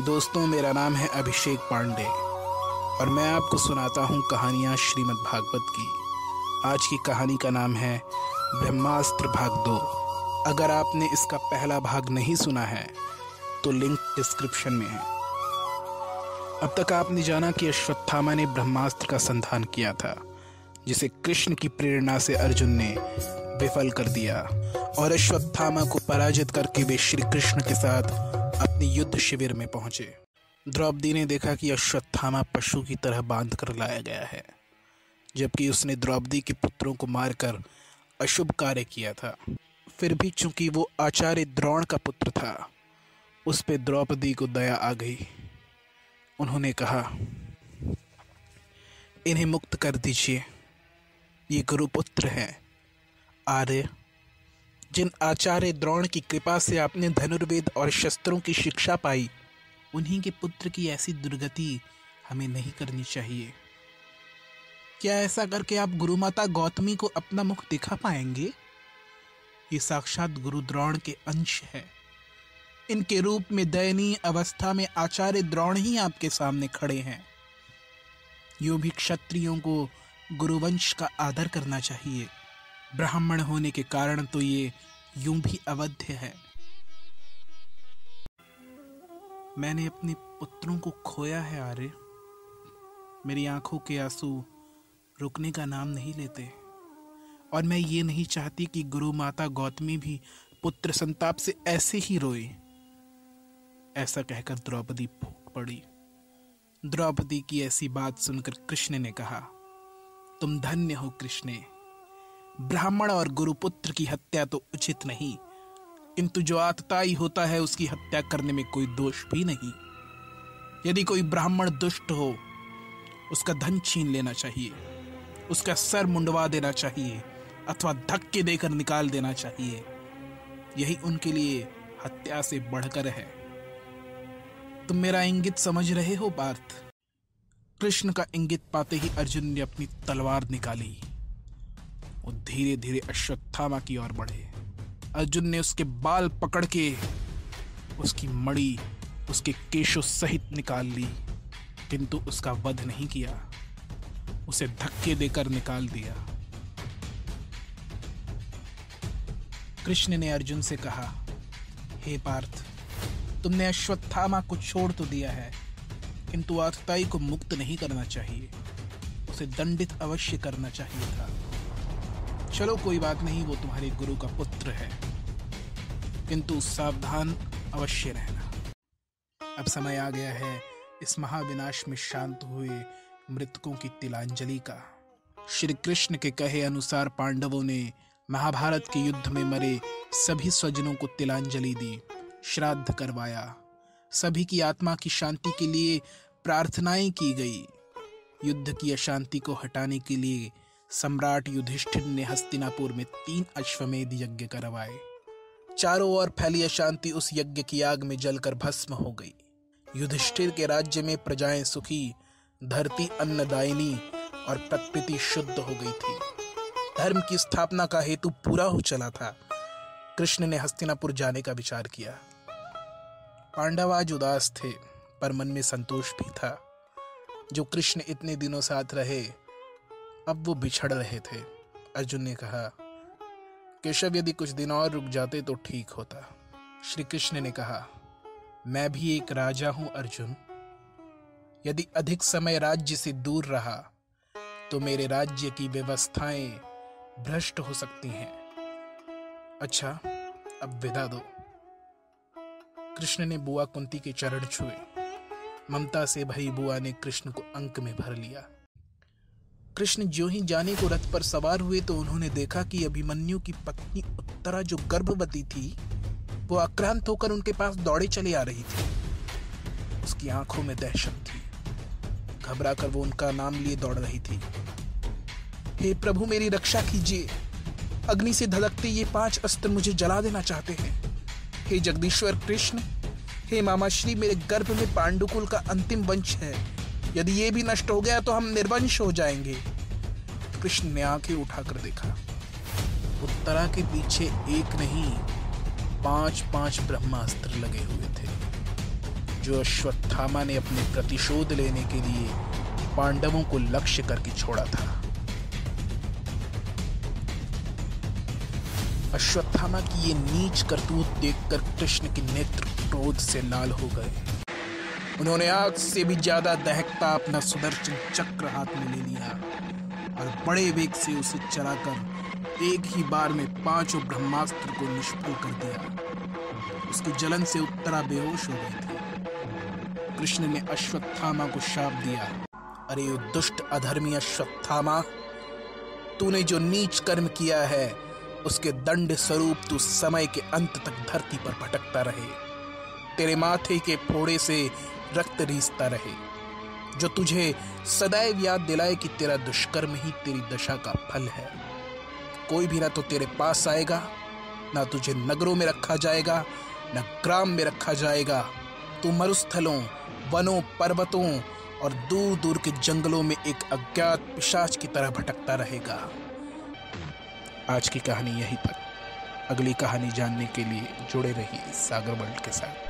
दोस्तों, मेरा नाम है अभिषेक पांडे और मैं आपको सुनाता हूँ कहानियाँ श्रीमद् भागवत की। आज की कहानी का नाम है ब्रह्मास्त्र भाग 2। अगर आपने इसका पहला भाग नहीं सुना है तो लिंक डिस्क्रिप्शन में है। अब तक आपने जाना कि अश्वत्थामा ने ब्रह्मास्त्र का संधान किया था, जिसे कृष्ण की प्रेरणा से अर्जुन ने विफल कर दिया और अश्वत्थामा को पराजित करके वे श्री कृष्ण के साथ अपने युद्ध शिविर में पहुंचे। द्रौपदी ने देखा कि अश्वत्थामा पशु की तरह बांध कर लाया गया है, जबकि उसने द्रौपदी के पुत्रों को मारकर अशुभ कार्य किया था। फिर भी चूंकि वो आचार्य द्रोण का पुत्र था, उस पे द्रौपदी को दया आ गई। उन्होंने कहा, इन्हें मुक्त कर दीजिए, ये गुरुपुत्र हैं। आर्य, जिन आचार्य द्रोण की कृपा से आपने धनुर्वेद और शस्त्रों की शिक्षा पाई, उन्हीं के पुत्र की ऐसी दुर्गति हमें नहीं करनी चाहिए। क्या ऐसा करके आप गुरुमाता गौतमी को अपना मुख दिखा पाएंगे? ये साक्षात गुरु द्रोण के अंश है। इनके रूप में दयनीय अवस्था में आचार्य द्रोण ही आपके सामने खड़े हैं। यूं भी क्षत्रियों को गुरुवंश का आदर करना चाहिए। ब्राह्मण होने के कारण तो ये यूं भी अवध्य है। मैंने अपने पुत्रों को खोया है आर्य। मेरी आंखों के आंसू रुकने का नाम नहीं लेते और मैं ये नहीं चाहती कि गुरु माता गौतमी भी पुत्र संताप से ऐसे ही रोए। ऐसा कहकर द्रौपदी फूट पड़ी। द्रौपदी की ऐसी बात सुनकर कृष्ण ने कहा, तुम धन्य हो कृष्ण। ब्राह्मण और गुरुपुत्र की हत्या तो उचित नहीं, किंतु जो आतताई होता है उसकी हत्या करने में कोई दोष भी नहीं। यदि कोई ब्राह्मण दुष्ट हो, उसका धन छीन लेना चाहिए, उसका सर मुंडवा देना चाहिए अथवा धक्के देकर निकाल देना चाहिए। यही उनके लिए हत्या से बढ़कर है। तुम मेरा इंगित समझ रहे हो पार्थ? कृष्ण का इंगित पाते ही अर्जुन ने अपनी तलवार निकाली। वो धीरे धीरे अश्वत्थामा की ओर बढ़े। अर्जुन ने उसके बाल पकड़ के उसकी मणि उसके केशों सहित निकाल ली, किंतु उसका वध नहीं किया, उसे धक्के देकर निकाल दिया। कृष्ण ने अर्जुन से कहा, हे पार्थ, तुमने अश्वत्थामा को छोड़ तो दिया है, किंतु आतताई को मुक्त नहीं करना चाहिए। उसे दंडित अवश्य करना चाहिए था। चलो कोई बात नहीं, वो तुम्हारे गुरु का पुत्र है, किंतु सावधान अवश्य रहना। अब समय आ गया है इस महाविनाश में शांत हुए मृतकों की तिलांजलि का। श्री कृष्ण के कहे अनुसार पांडवों ने महाभारत के युद्ध में मरे सभी स्वजनों को तिलांजलि दी, श्राद्ध करवाया। सभी की आत्मा की शांति के लिए प्रार्थनाएं की गई। युद्ध की अशांति को हटाने के लिए सम्राट युधिष्ठिर ने हस्तिनापुर में 3 अश्वमेध यज्ञ करवाए। चारों ओर फैली अशांति उस यज्ञ की आग में जलकर भस्म हो गई। युधिष्ठिर के राज्य में प्रजाएं सुखी, धरती अन्नदायिनी और प्रकृति शुद्ध हो गई थी। धर्म की स्थापना का हेतु पूरा हो चला था। कृष्ण ने हस्तिनापुर जाने का विचार किया। पांडव आज उदास थे, पर मन में संतोष भी था। जो कृष्ण इतने दिनों साथ रहे, अब वो बिछड़ रहे थे। अर्जुन ने कहा, केशव, यदि कुछ दिन और रुक जाते तो ठीक होता। श्री कृष्ण ने कहा, मैं भी एक राजा हूं अर्जुन। यदि अधिक समय राज्य से दूर रहा तो मेरे राज्य की व्यवस्थाएं भ्रष्ट हो सकती हैं। अच्छा, अब विदा दो। कृष्ण ने बुआ कुंती के चरण छुए। ममता से भरी बुआ ने कृष्ण को अंक में भर लिया। कृष्ण ज्यों ही जाने को रथ पर सवार हुए तो उन्होंने देखा कि अभिमन्यु की पत्नी उत्तरा, जो गर्भवती थी, वो आक्रांत होकर उनके पास दौड़े चली आ रही थी। उसकी आंखों में दहशत थी। घबराकर वो उनका नाम लिए दौड़ रही थी। हे प्रभु, मेरी रक्षा कीजिए। अग्नि से धधकते ये 5 अस्त्र मुझे जला देना चाहते हैं। हे जगदीश्वर कृष्ण, हे मामा श्री, मेरे गर्भ में पांडुकुल का अंतिम वंश है। यदि ये भी नष्ट हो गया तो हम निर्वंश हो जाएंगे। कृष्ण ने आंखें उठाकर देखा। उत्तरा के पीछे एक नहीं 5-5 ब्रह्मास्त्र लगे हुए थे, जो अश्वत्थामा ने अपने प्रतिशोध लेने के लिए पांडवों को लक्ष्य करके छोड़ा था। अश्वत्थामा की ये नीच करतूत देखकर कृष्ण के नेत्र क्रोध से लाल हो गए। उन्होंने आग से भी ज्यादा दहकता अपना सुदर्शन चक्र हाथ में ले लिया और बड़े वेग से उसे चलाकर एक ही बार में 5 ब्रह्मास्त्र को निष्फल कर दिया। उसकी जलन से उत्तरा बेहोश हो गई थी। कृष्ण ने अश्वत्थामा को शाप दिया, अरे दुष्ट अधर्मी अश्वत्थामा, तूने जो नीच कर्म किया है उसके दंड स्वरूप तू समय के अंत तक धरती पर भटकता रहे। तेरे माथे के फोड़े से रक्त रीसता रहे, जो तुझे सदैव याद दिलाए कि तेरा दुष्कर्म ही तेरी दशा का फल है। कोई भी ना तो तेरे पास आएगा, ना तुझे नगरों में रखा जाएगा, ना ग्राम में रखा जाएगा। तू मरुस्थलों, वनों, पर्वतों और दूर दूर के जंगलों में एक अज्ञात पिशाच की तरह भटकता रहेगा। आज की कहानी यहीं तक। अगली कहानी जानने के लिए जुड़े रहिए सागर वर्ल्ड के साथ।